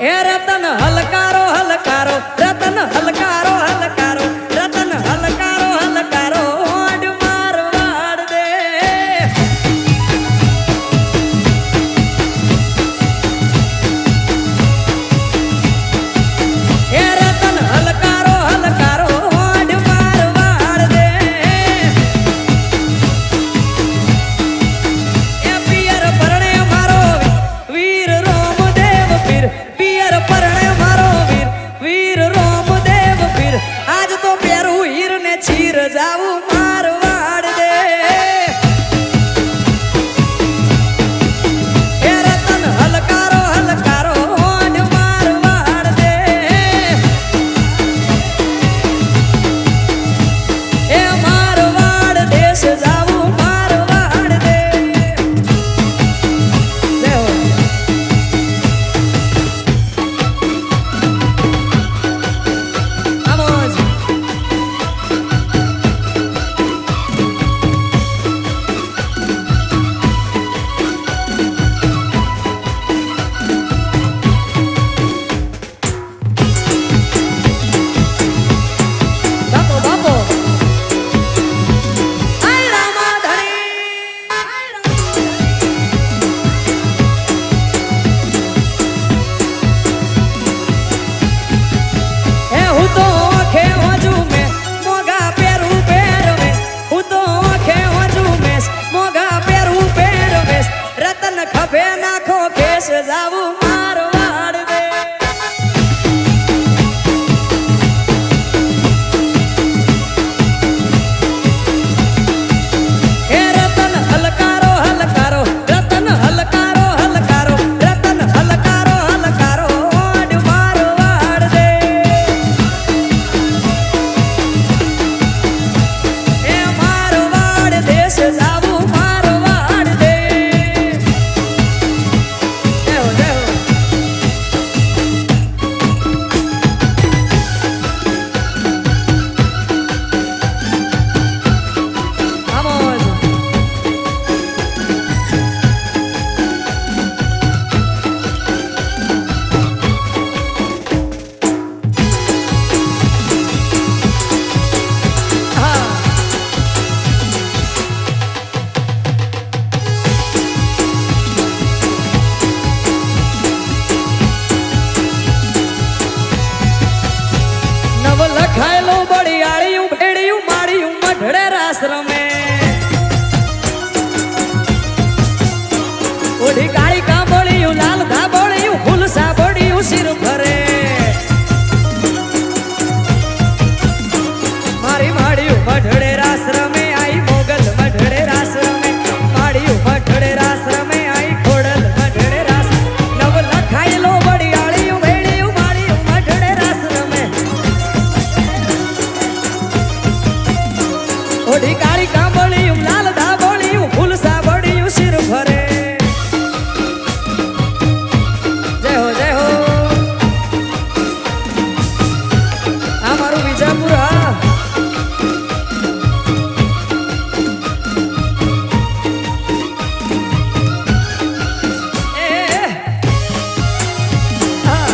એ Ratan હલકારો હલકારો Ratan હલકારો હલકારો Ratan હલકારો હલકારો odd Marwar દે એ Ratan હલકારો હલકારો odd Marwar દે એ પિયર પરણે મારો વીર રોમદેવ પીર પિયર પરણે મારો વીર રોમદેવ પીર આજ તો પેરું હીર ને ચીર જાવું મારવાડ દે એ રતન હલકારો હલકારો ઓડ મારવાડ દે એ મારવાડ દેશ જાવું મારવાડ દે જય હો Vamos. Bapo, bapo. Ay, Ramadhani. એ હું તો આંખે હોજુ મે મોગા પેરું પહેરવે હું તો આંખે હોજુ મે મોગા પેરું પહેરવે રતન ખભે નાખો કેસ જાવું મારવાડ દે એ રતન હલકારો હલકારો રતન હલકારો હલકારો રતન હલકારો હલકારો ઓડ મારવાડ દે એ મારવાડ દેશ જાવું મારવાડ દે જય હો જય હો Vamos. હા નવ લખાયેલો બળિયાળિયું ભેડિયું માળિયું મઢડે રાસ રમે ઓઢી કાળી કાંબળિયું લાલ ધાબળિયું ફૂલ સાબળિયું સિર ભરે મારી માળિયું મઢડે રાસ રમે આઈ મોગલ મઢડે રાસ રમે માળિયું મઢડે રાસ રમે આઈ ખોડલ મઢડે રાસ નવ લખાયેલો બળિયાળિયું ભેડિયું માળિયું મઢડે રાસ રમે ઓઢી કાળી કાંબળિયું લાલ ધાબળિયું ફૂલ સાબળિયું સિર ભરે જય હો જય હો આ મારું વિજાપુર હા એ હા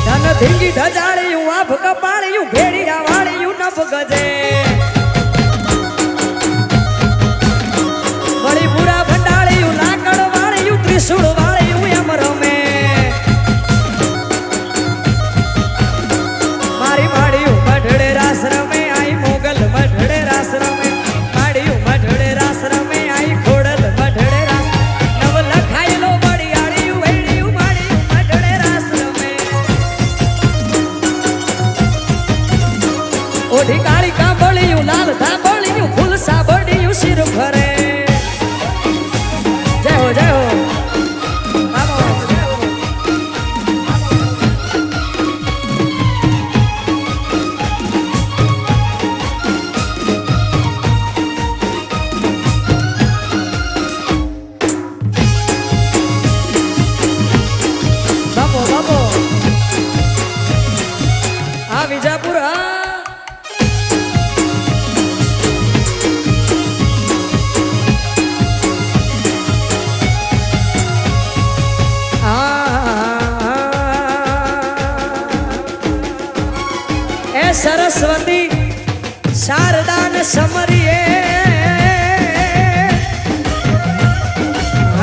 ધન ધીંગી ઢજાળિયું આભ કપાળિયું ભેડિયા વાળિયું નભ ગજે વળી પૂરા ભંડાળિયું લાકડ વાળિયું ત્રિશુળ વાળિયું એમ રમે મારી માળિયું મઢડે રાસ રમે આઈ મોગલ મઢડે રાસ રમે માળિયું મઢડે રાસ રમે આઈ ખોડલ મઢડે રાસ નવ લખાયેલો બળિયાળિયું ભેડિયું માળિયું મઢડે રાસ રમે ઓઢી કાળી કાંબળિયું લાલ ધાબળિયું ફૂલ સાબળિયું સિર ભરે જય હો જય હો Vamos, જય હો. બાપો બાપો સરસ્વતી શારદા ને સમરીએ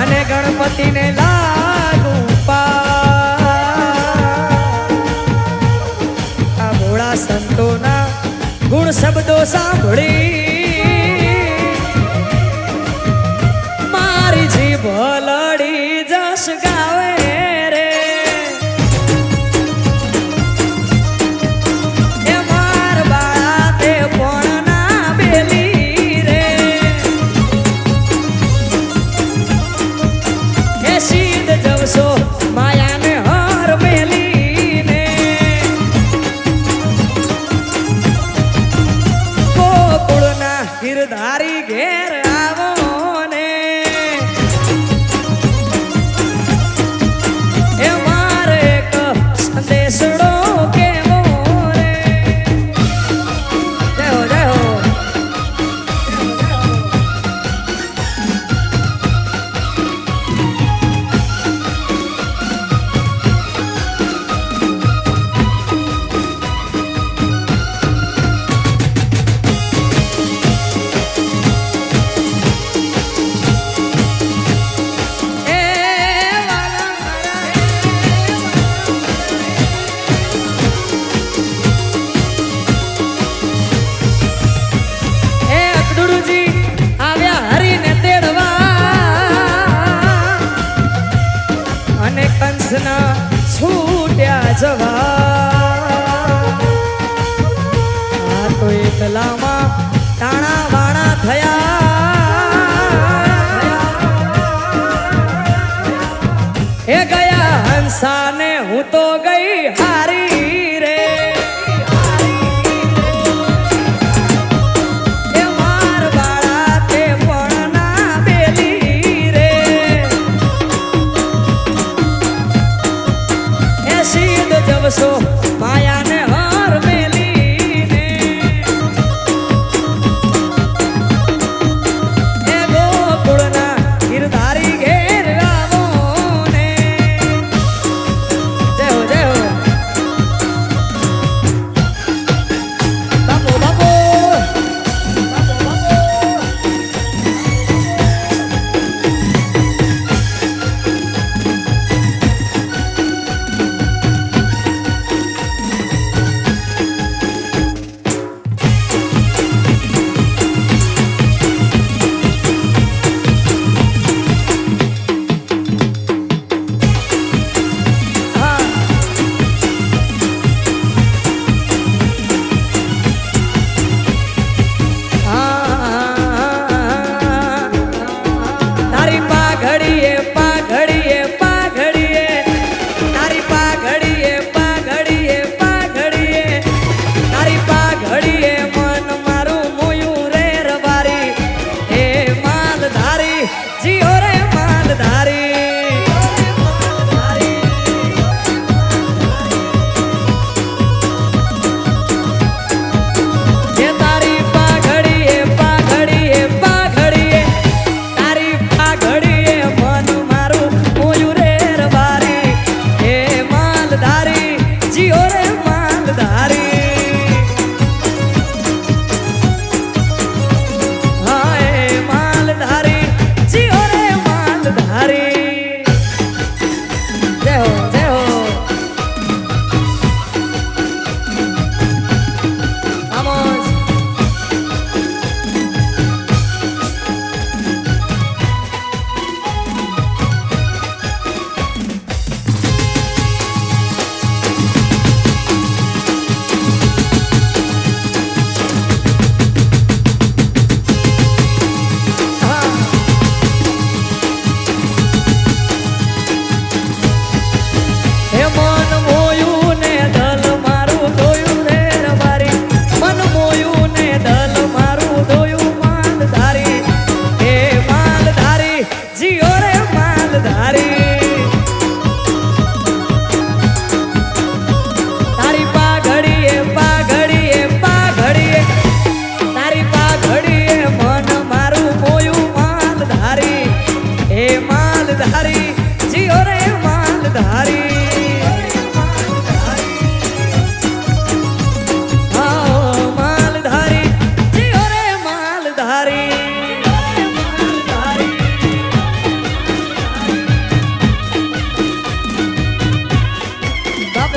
અને ગણપતિને લાગુ આ ભોળા સંતોના ગુણ શબ્દો સાંભળી મારી જીભ લડી જશ ગાવે રે એ માર બાળા તે પણ ના બેલી રે એ સીધ જવશો માયાને હર મેલીને ગોકુળના ગિરધારી ઘેર આવો ને એ મારે એક સંદેશડો કેવો રે જય હો જય હો એ વાલા એ અકડુરુજી આવ્યા હરીને તેડવા અને કંસના છૂટ્યા જવા આ તો એકલામાં ટાણા વાણા થયા એ ગયા હંસાને હું તો ગઈ હારી રે એ માર બાળા તે પણ ના બેલી રે એ સીધ જવશો માયાને હર મેલીને એ ગોકુળના ગિરધારી ઘેર આવો ને જય હો જય હો બાપો બાપો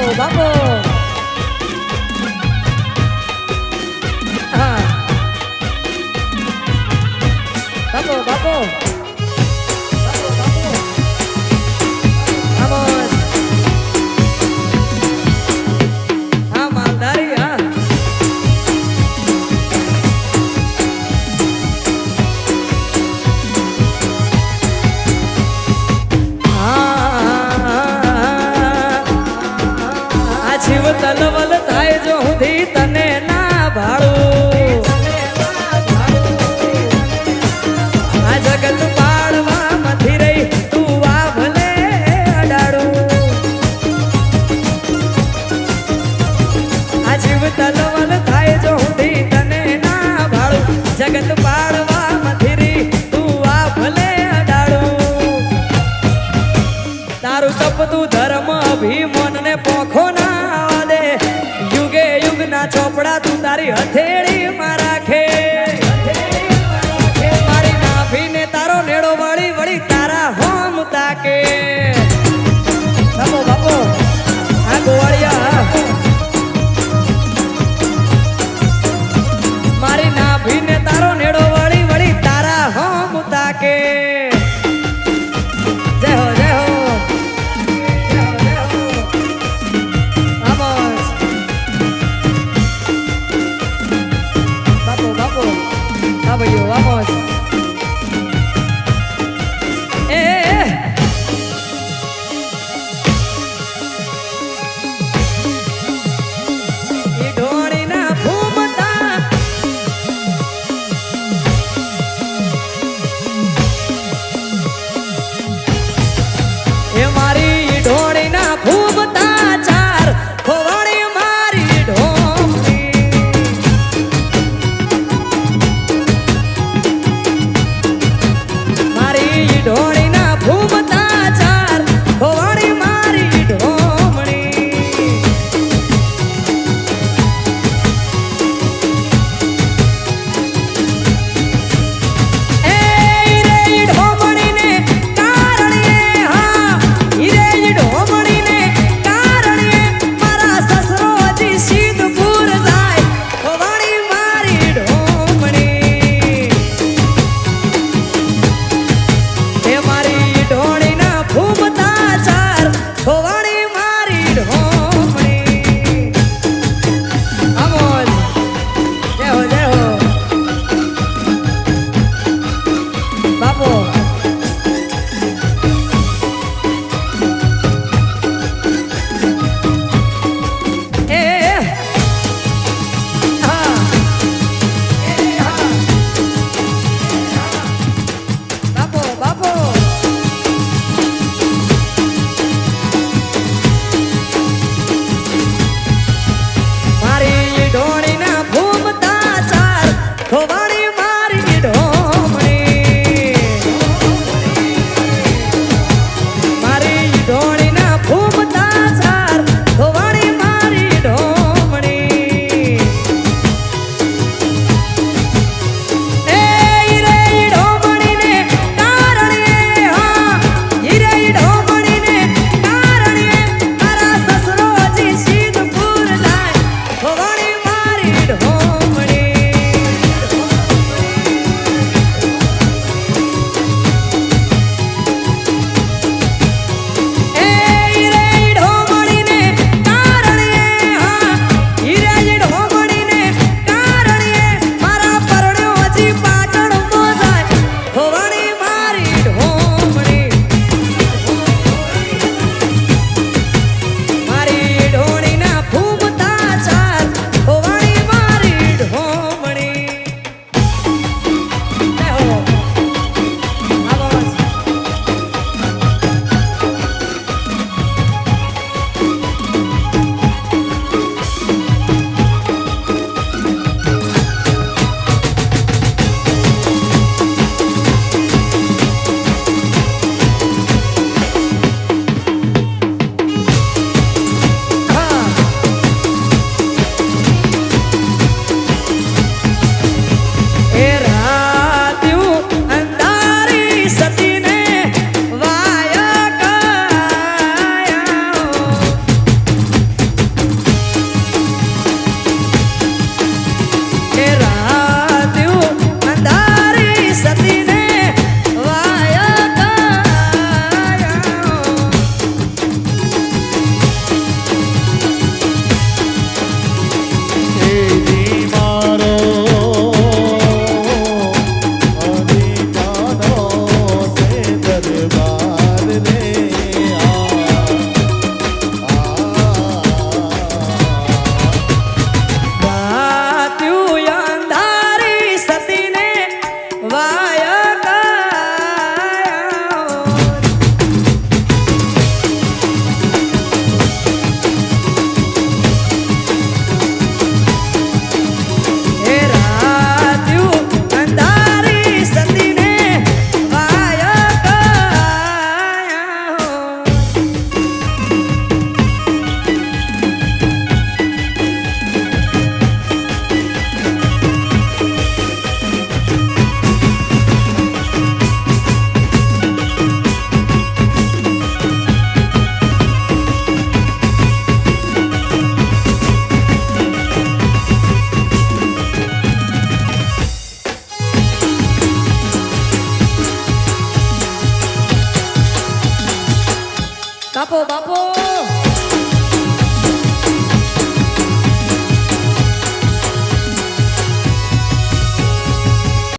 બાપો બાપો હા બાપો બાપો Vamos. હા માલધારી હા આ જીવ તલવલ થાય જો હુંથી તને ના ભાળું આ જગત પાડવા મથી રહી તું આ ભલે અડાડું આ જીવ તલવલ થાય જો હુંથી તને ના ભાળું જગત પાડવા મથી રહી તું આ ભલે અડાડું તારું તપતું ધર્મ અભિમાન ને પોખો ના આવા દે યુગે યુગ ના ચોપડા તું તારી હથેળી માં રાખે મારી નાભીને તારો નેડો વળી વળી તારા હોમ તાકે બાપો બાપો આ ગોવાળી